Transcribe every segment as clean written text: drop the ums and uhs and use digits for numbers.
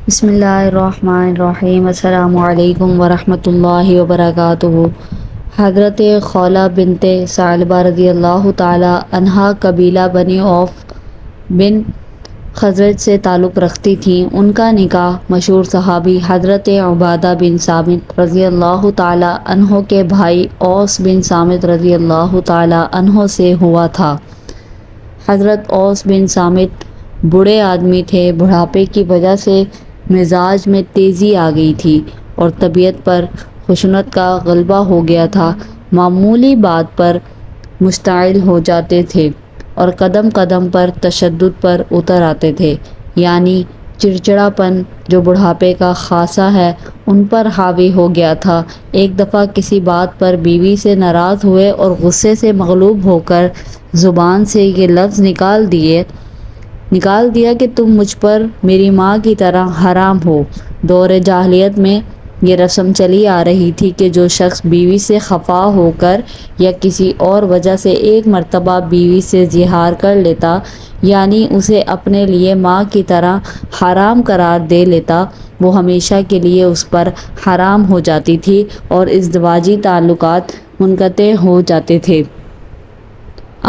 بسم اللہ الرحمن الرحیم۔ السلام علیکم ورحمۃ اللہ وبرکاتہ۔ حضرت خولہ بنت ثعلبہ رضی اللہ تعالی عنہا قبیلہ بنی عوف بن خزرج سے تعلق رکھتی تھیں۔ ان کا نکاح مشہور صحابی حضرت عبادہ بن صامت رضی اللہ تعالی عنہ کے بھائی اوس بن صامت رضی اللہ تعالی عنہ سے ہوا تھا۔ حضرت اوس بن صامت بوڑھے آدمی تھے۔ بڑھاپے کی وجہ سے مزاج میں تیزی آ گئی تھی اور طبیعت پر خشونت کا غلبہ ہو گیا تھا۔ معمولی بات پر مشتعل ہو جاتے تھے اور قدم قدم پر تشدد پر اتر آتے تھے، یعنی چڑچڑاپن جو بڑھاپے کا خاصہ ہے ان پر حاوی ہو گیا تھا۔ ایک دفعہ کسی بات پر بیوی سے ناراض ہوئے اور غصے سے مغلوب ہو کر زبان سے یہ لفظ نکال دیا کہ تم مجھ پر میری ماں کی طرح حرام ہو۔ دور جاہلیت میں یہ رسم چلی آ رہی تھی کہ جو شخص بیوی سے خفا ہو کر یا کسی اور وجہ سے ایک مرتبہ بیوی سے زہار کر لیتا، یعنی اسے اپنے لیے ماں کی طرح حرام قرار دے لیتا، وہ ہمیشہ کے لیے اس پر حرام ہو جاتی تھی اور ازدواجی تعلقات منقطع ہو جاتے تھے۔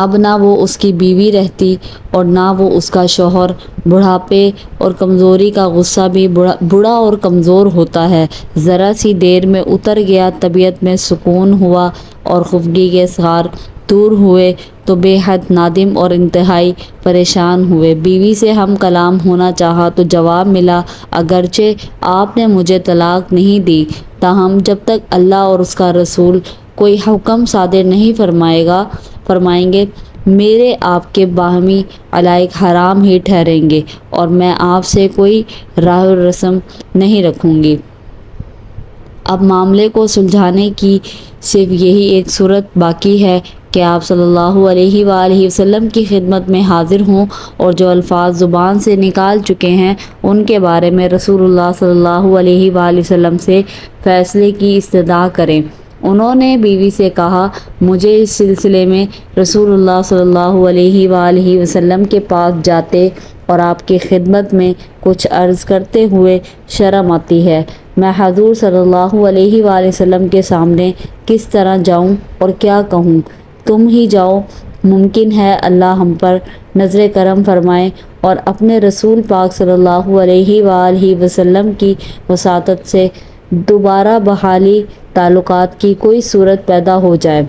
اب نہ وہ اس کی بیوی رہتی اور نہ وہ اس کا شوہر۔ بڑھاپے اور کمزوری کا غصہ بھی بڑا اور کمزور ہوتا ہے۔ ذرا سی دیر میں اتر گیا، طبیعت میں سکون ہوا اور خفگی کے اظہار دور ہوئے تو بے حد نادم اور انتہائی پریشان ہوئے۔ بیوی سے ہم کلام ہونا چاہا تو جواب ملا، اگرچہ آپ نے مجھے طلاق نہیں دی، تاہم جب تک اللہ اور اس کا رسول کوئی حکم صادر نہیں فرمائیں گے، میرے آپ کے باہمی علائق حرام ہی ٹھہریں گے اور میں آپ سے کوئی راہ و رسم نہیں رکھوں گی۔ اب معاملے کو سلجھانے کی صرف یہی ایک صورت باقی ہے کہ آپ صلی اللہ علیہ وآلہ وسلم کی خدمت میں حاضر ہوں اور جو الفاظ زبان سے نکال چکے ہیں ان کے بارے میں رسول اللہ صلی اللہ علیہ وآلہ وسلم سے فیصلے کی استدعا کریں۔ انہوں نے بیوی سے کہا، مجھے اس سلسلے میں رسول اللہ صلی اللہ علیہ وآلہ وسلم کے پاس جاتے اور آپ کی خدمت میں کچھ عرض کرتے ہوئے شرم آتی ہے۔ میں حضور صلی اللہ علیہ وآلہ وسلم کے سامنے کس طرح جاؤں اور کیا کہوں؟ تم ہی جاؤ، ممکن ہے اللہ ہم پر نظر کرم فرمائے اور اپنے رسول پاک صلی اللہ علیہ وآلہ وسلم کی وساطت سے دوبارہ بحالی تعلقات کی کوئی صورت پیدا ہو جائے۔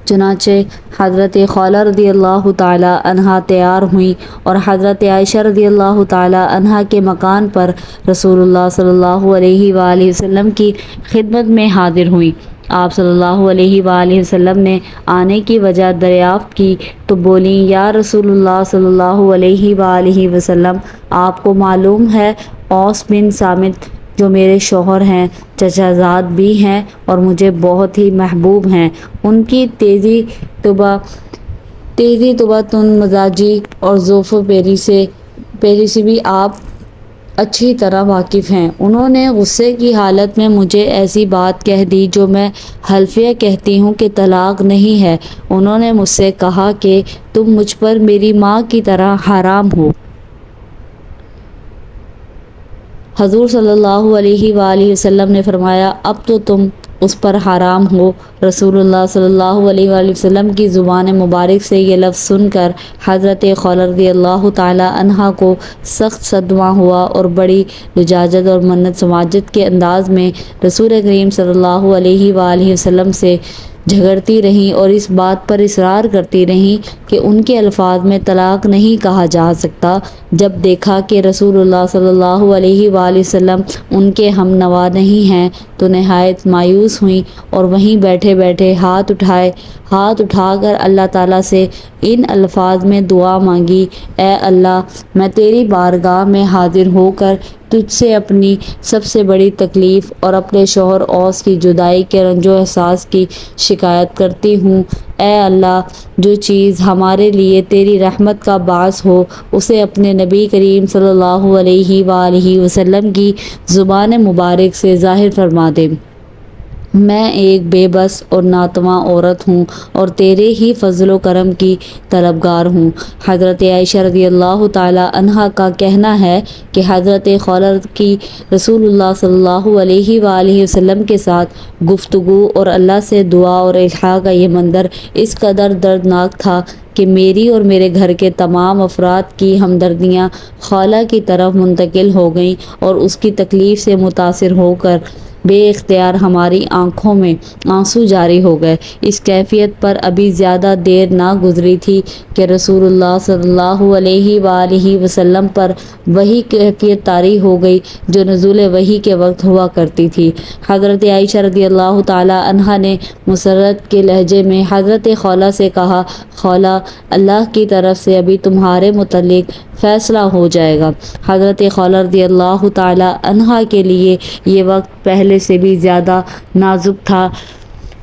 چنانچہ حضرت خولہ رضی اللہ تعالی عنہا تیار ہوئیں اور حضرت عائشہ رضی اللہ تعالی عنہا کے مکان پر رسول اللہ صلی اللہ علیہ وآلہ وسلم کی خدمت میں حاضر ہوئیں۔ آپ صلی اللہ علیہ وآلہ وسلم نے آنے کی وجہ دریافت کی تو بولیں، یا رسول اللہ صلی اللہ علیہ وآلہ وسلم، آپ کو معلوم ہے اوس بن صامت جو میرے شوہر ہیں، چچا زاد بھی ہیں اور مجھے بہت ہی محبوب ہیں، ان کی تیزی طبع، تند مزاجی اور ذوق و پیری سے بھی آپ اچھی طرح واقف ہیں۔ انہوں نے غصے کی حالت میں مجھے ایسی بات کہہ دی جو میں حلفیہ کہتی ہوں کہ طلاق نہیں ہے۔ انہوں نے مجھ سے کہا کہ تم مجھ پر میری ماں کی طرح حرام ہو۔ حضور صلی اللہ علیہ وآلہ وسلم نے فرمایا، اب تو تم اس پر حرام ہو۔ رسول اللہ صلی اللہ علیہ وآلہ وسلم کی زبان مبارک سے یہ لفظ سن کر حضرت خولہ رضی اللہ تعالی عنہا کو سخت صدمہ ہوا اور بڑی لجاجت اور منت سماجت کے انداز میں رسول کریم صلی اللہ علیہ وآلہ وسلم سے جھگڑتی رہیں اور اس بات پر اصرار کرتی رہیں کہ ان کے الفاظ میں طلاق نہیں کہا جا سکتا۔ جب دیکھا کہ رسول اللہ صلی اللہ علیہ وآلہ وسلم ان کے ہم نوا نہیں ہیں تو نہایت مایوس ہوئیں اور وہیں بیٹھے بیٹھے ہاتھ اٹھا کر اللہ تعالیٰ سے ان الفاظ میں دعا مانگی، اے اللہ، میں تیری بارگاہ میں حاضر ہو کر تجھ سے اپنی سب سے بڑی تکلیف اور اپنے شوہر اوس کی جدائی کے رنج و احساس کی شکایت کرتی ہوں۔ اے اللہ، جو چیز ہمارے لیے تیری رحمت کا باعث ہو اسے اپنے نبی کریم صلی اللہ علیہ وآلہ وسلم کی زبان مبارک سے ظاہر فرما دے۔ میں ایک بے بس اور ناتواں عورت ہوں اور تیرے ہی فضل و کرم کی طلبگار ہوں۔ حضرت عائشہ رضی اللہ تعالی عنہا کا کہنا ہے کہ حضرت خولہ کی رسول اللہ صلی اللہ علیہ وآلہ وسلم کے ساتھ گفتگو اور اللہ سے دعا اور الحاح کا یہ منظر اس قدر دردناک تھا کہ میری اور میرے گھر کے تمام افراد کی ہمدردیاں خولہ کی طرف منتقل ہو گئیں اور اس کی تکلیف سے متاثر ہو کر بے اختیار ہماری آنکھوں میں آنسو جاری ہو گئے۔ اس کیفیت پر ابھی زیادہ دیر نہ گزری تھی کہ رسول اللہ صلی اللہ علیہ وآلہ وسلم پر وہی کیفیت طاری ہو گئی جو نزول وحی کے وقت ہوا کرتی تھی۔ حضرت عائشہ رضی اللہ تعالی عنہا نے مسرت کے لہجے میں حضرت خولہ سے کہا، خولہ، اللہ کی طرف سے ابھی تمہارے متعلق فیصلہ ہو جائے گا۔ حضرت خولہ رضی اللہ تعالی عنہا کے لیے یہ وقت پہلے سے بھی زیادہ نازک تھا۔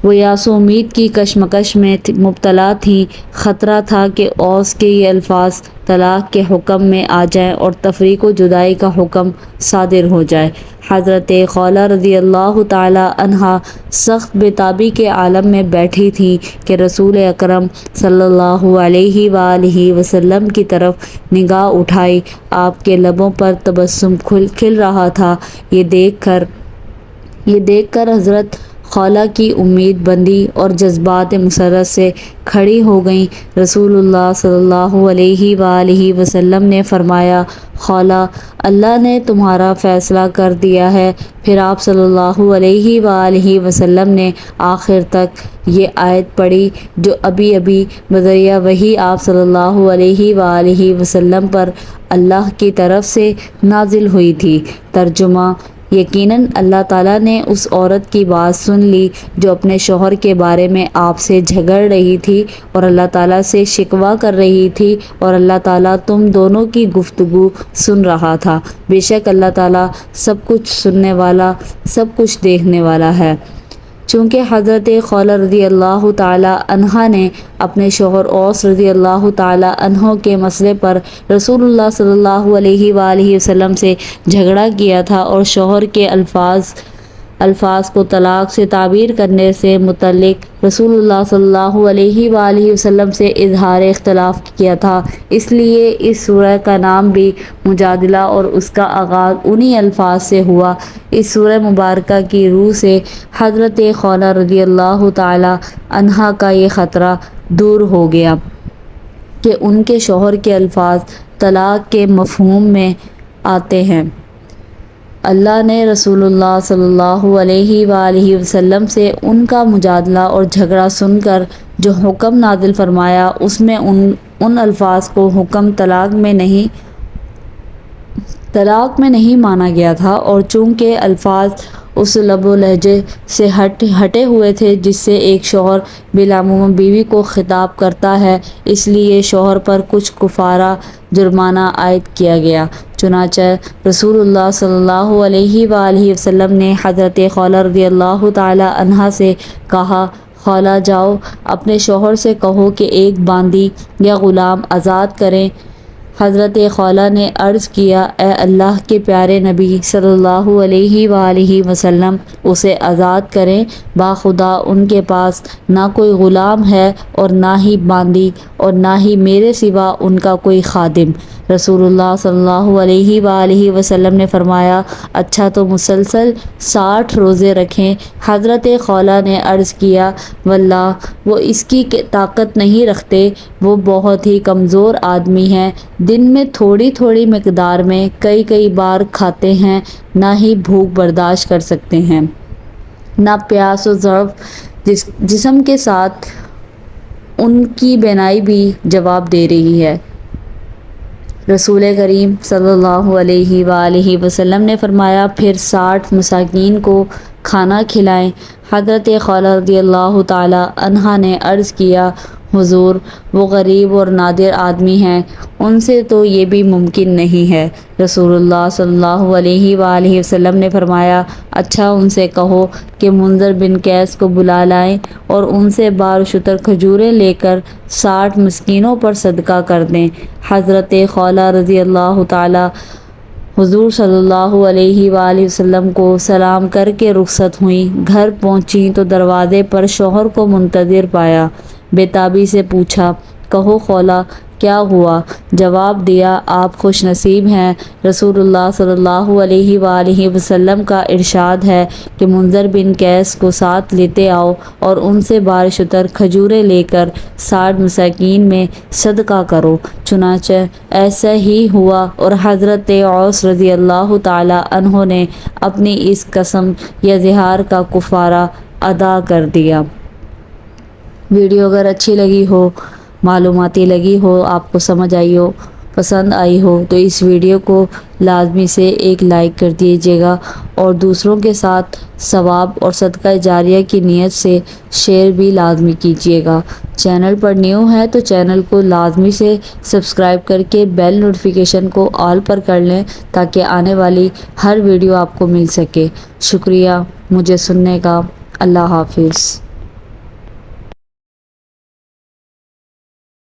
وہ یاس و امید کی کشمکش میں مبتلا تھیں۔ خطرہ تھا کہ اوس کے یہ الفاظ طلاق کے حکم میں آ جائیں اور تفریق و جدائی کا حکم صادر ہو جائے۔ حضرت خولہ رضی اللہ تعالی عنہا سخت بے-تابی کے عالم میں بیٹھی تھیں کہ رسول اکرم صلی اللہ علیہ وآلہ وسلم کی طرف نگاہ اٹھائی۔ آپ کے لبوں پر تبسم کھل رہا تھا۔ یہ دیکھ کر حضرت خولہ کی امید بندی اور جذبات مسرت سے کھڑی ہو گئیں۔ رسول اللہ صلی اللہ علیہ وآلہ وسلم نے فرمایا، خولہ، اللہ نے تمہارا فیصلہ کر دیا ہے۔ پھر آپ صلی اللہ علیہ وآلہ وسلم نے آخر تک یہ آیت پڑھی جو ابھی بذریعہ وحی آپ صلی اللہ علیہ وآلہ وسلم پر اللہ کی طرف سے نازل ہوئی تھی۔ ترجمہ: یقیناً اللہ تعالیٰ نے اس عورت کی بات سن لی جو اپنے شوہر کے بارے میں آپ سے جھگڑ رہی تھی اور اللہ تعالیٰ سے شکوہ کر رہی تھی، اور اللہ تعالیٰ تم دونوں کی گفتگو سن رہا تھا۔ بے شک اللہ تعالیٰ سب کچھ سننے والا، سب کچھ دیکھنے والا ہے۔ چونکہ حضرت خولہ رضی اللہ تعالی عنہا نے اپنے شوہر اوس رضی اللہ تعالی عنہ کے مسئلے پر رسول اللہ صلی اللہ علیہ وآلہ وسلم سے جھگڑا کیا تھا اور شوہر کے الفاظ کو طلاق سے تعبیر کرنے سے متعلق رسول اللہ صلی اللہ علیہ وآلہ وسلم سے اظہار اختلاف کیا تھا، اس لیے اس سورہ کا نام بھی مجادلہ اور اس کا آغاز انہی الفاظ سے ہوا۔ اس سورہ مبارکہ کی روح سے حضرت خولہ رضی اللہ تعالی عنہا کا یہ خطرہ دور ہو گیا کہ ان کے شوہر کے الفاظ طلاق کے مفہوم میں آتے ہیں۔ اللہ نے رسول اللہ صلی اللہ علیہ وآلہ وسلم سے ان کا مجادلہ اور جھگڑا سن کر جو حکم نازل فرمایا، اس میں ان الفاظ کو حکم طلاق میں نہیں مانا گیا تھا، اور چونکہ الفاظ اس لب و لہجے سے ہٹے ہوئے تھے جس سے ایک شوہر بالعموم بیوی کو خطاب کرتا ہے، اس لیے شوہر پر کچھ کفارہ جرمانہ عائد کیا گیا۔ چنانچہ رسول اللہ صلی اللہ علیہ وآلہ وسلم نے حضرت خولہ رضی اللہ تعالی عنہا سے کہا، خولہ، جاؤ اپنے شوہر سے کہو کہ ایک باندی یا غلام آزاد کریں۔ حضرت خولہ نے عرض کیا، اے اللہ کے پیارے نبی صلی اللہ علیہ وآلہ وسلم، اسے آزاد کریں۔ باخدا ان کے پاس نہ کوئی غلام ہے اور نہ ہی باندی، اور نہ ہی میرے سوا ان کا کوئی خادم۔ رسول اللہ صلی اللہ علیہ وآلہ وسلم نے فرمایا، اچھا تو مسلسل 60 روزے رکھیں۔ حضرت خولہ نے عرض کیا، واللہ وہ اس کی طاقت نہیں رکھتے، وہ بہت ہی کمزور آدمی ہیں، دن میں تھوڑی تھوڑی مقدار میں کئی بار کھاتے ہیں، نہ ہی بھوک برداشت کر سکتے ہیں، نہ پیاس و ضعف، جسم کے ساتھ ان کی بینائی بھی جواب دے رہی ہے۔ رسول کریم صلی اللہ علیہ وآلہ وسلم نے فرمایا، پھر 60 مساکین کو کھانا کھلائیں۔ حضرت خولہ رضی اللہ تعالی عنہا نے عرض کیا، حضور، وہ غریب اور نادر آدمی ہیں، ان سے تو یہ بھی ممکن نہیں ہے۔ رسول اللہ صلی اللہ علیہ وآلہ وسلم نے فرمایا، اچھا ان سے کہو کہ منذر بن قیس کو بلا لائیں اور ان سے بار شتر کھجوریں لے کر 60 مسکینوں پر صدقہ کر دیں۔ حضرت خولہ رضی اللہ تعالی حضور صلی اللہ علیہ وآلہ وسلم کو سلام کر کے رخصت ہوئیں۔ گھر پہنچیں تو دروازے پر شوہر کو منتظر پایا۔ بے تابی سے پوچھا، کہو خولا کیا ہوا؟ جواب دیا، آپ خوش نصیب ہیں، رسول اللہ صلی اللہ علیہ وآلہ وسلم کا ارشاد ہے کہ منذر بن قیس کو ساتھ لیتے آؤ اور ان سے بارشتر کھجوریں لے کر 60 مساکین میں صدقہ کرو۔ چنانچہ ایسا ہی ہوا اور حضرت اوس رضی اللہ تعالی عنہ نے اپنی اس قسم یا زہار کا کفارہ ادا کر دیا۔ ویڈیو اگر اچھی لگی ہو، معلوماتی لگی ہو، آپ کو سمجھ آئی ہو، پسند آئی ہو تو اس ویڈیو کو لازمی سے ایک لائک کر دیجیے گا اور دوسروں کے ساتھ ثواب اور صدقہ جاریہ کی نیت سے شیئر بھی لازمی کیجیے گا۔ چینل پر نیو ہے تو چینل کو لازمی سے سبسکرائب کر کے بیل نوٹیفیکیشن کو آل پر کر لیں تاکہ آنے والی ہر ویڈیو آپ کو مل سکے۔ شکریہ مجھے سننے کا۔ اللہ حافظ۔